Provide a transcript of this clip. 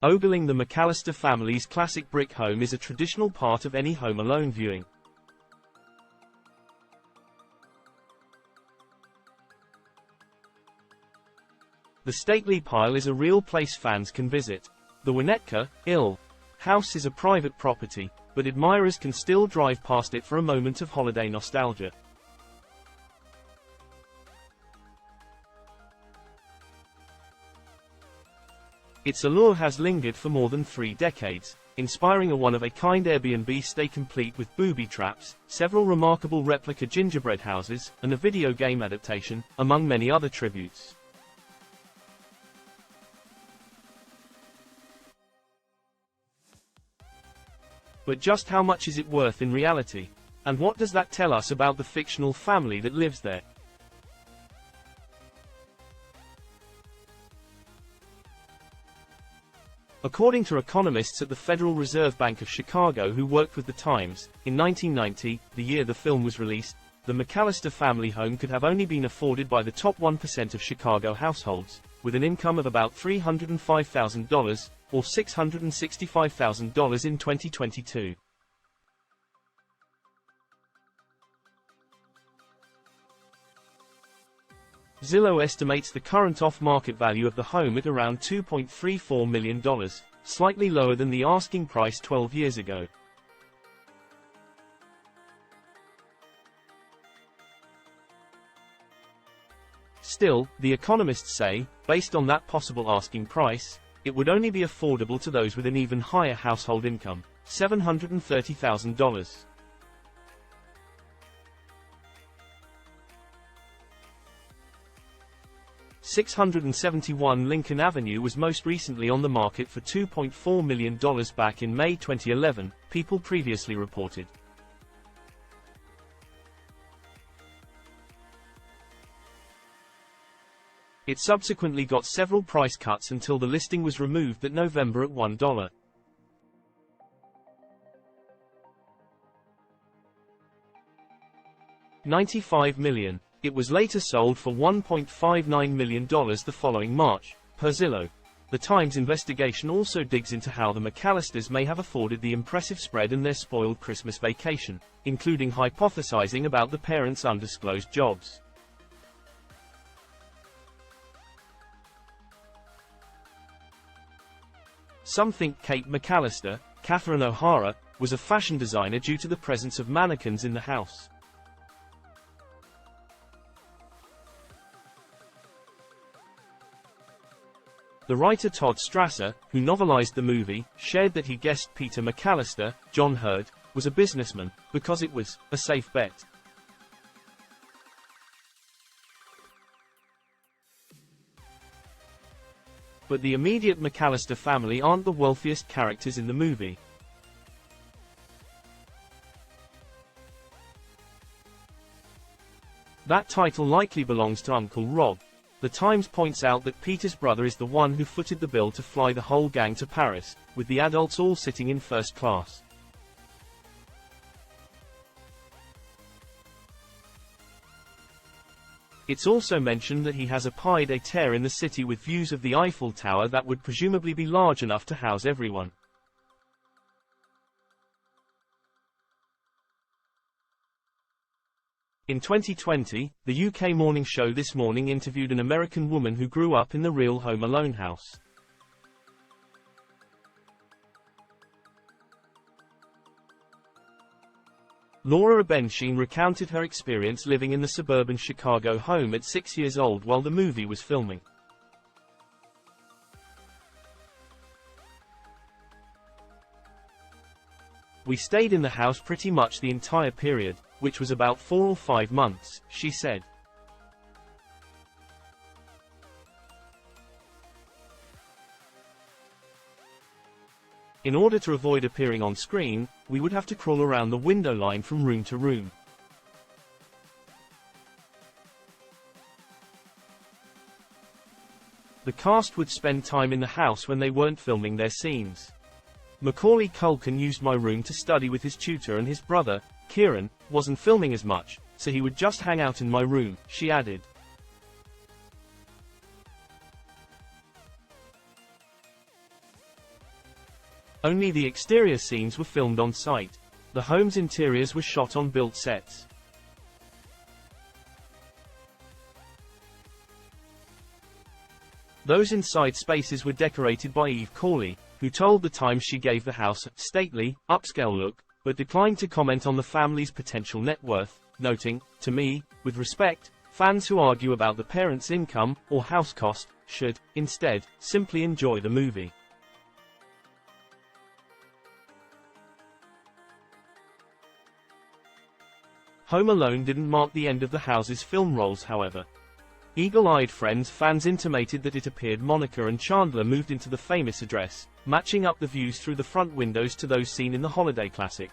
Ogling the McCallister family's classic brick home is a traditional part of any Home Alone viewing. The stately pile is a real place fans can visit. The Winnetka house is a private property, but admirers can still drive past it for a moment of holiday nostalgia. Its allure has lingered for more than 3 decades, inspiring a one-of-a-kind Airbnb stay complete with booby traps, several remarkable replica gingerbread houses, and a video game adaptation, among many other tributes. But just how much is it worth in reality? And what does that tell us about the fictional family that lives there? According to economists at the Federal Reserve Bank of Chicago who worked with the Times, in 1990, the year the film was released, the McCallister family home could have only been afforded by the top 1% of Chicago households, with an income of about $305,000, or $665,000 in 2022. Zillow estimates the current off-market value of the home at around $2.34 million, slightly lower than the asking price 12 years ago. Still, the economists say, based on that possible asking price, it would only be affordable to those with an even higher household income, $730,000. .671 Lincoln Avenue was most recently on the market for $2.4 million back in May 2011, People previously reported. It subsequently got several price cuts until the listing was removed that November at $1. $95 million. It was later sold for $1.59 million the following March, per Zillow. The Times investigation also digs into how the McCallisters may have afforded the impressive spread in their spoiled Christmas vacation, including hypothesizing about the parents' undisclosed jobs. Some think Kate McCallister, Catherine O'Hara, was a fashion designer due to the presence of mannequins in the house. The writer Todd Strasser, who novelized the movie, shared that he guessed Peter McCallister, John Hurd, was a businessman, because it was a safe bet. But the immediate McCallister family aren't the wealthiest characters in the movie. That title likely belongs to Uncle Rob. The Times points out that Peter's brother is the one who footed the bill to fly the whole gang to Paris, with the adults all sitting in first class. It's also mentioned that he has a pied-à-terre in the city with views of the Eiffel Tower that would presumably be large enough to house everyone. In 2020, the UK morning show This Morning interviewed an American woman who grew up in the real Home Alone house. Laura Ebenshine recounted her experience living in the suburban Chicago home at 6 years old while the movie was filming. We stayed in the house pretty much the entire period, which was about 4 or 5 months, she said. In order to avoid appearing on screen, we would have to crawl around the window line from room to room. The cast would spend time in the house when they weren't filming their scenes. Macaulay Culkin used my room to study with his tutor, and his brother, Kieran, wasn't filming as much, so he would just hang out in my room, she added. Only the exterior scenes were filmed on site. The home's interiors were shot on built sets. Those inside spaces were decorated by Eve Corley, who told The Times she gave the house a stately, upscale look, but declined to comment on the family's potential net worth, noting, "To me, with respect, fans who argue about the parents' income or house cost should, instead, simply enjoy the movie." Home Alone didn't mark the end of the house's film roles, however. Eagle-eyed Friends fans intimated that it appeared Monica and Chandler moved into the famous address, matching up the views through the front windows to those seen in the holiday classic.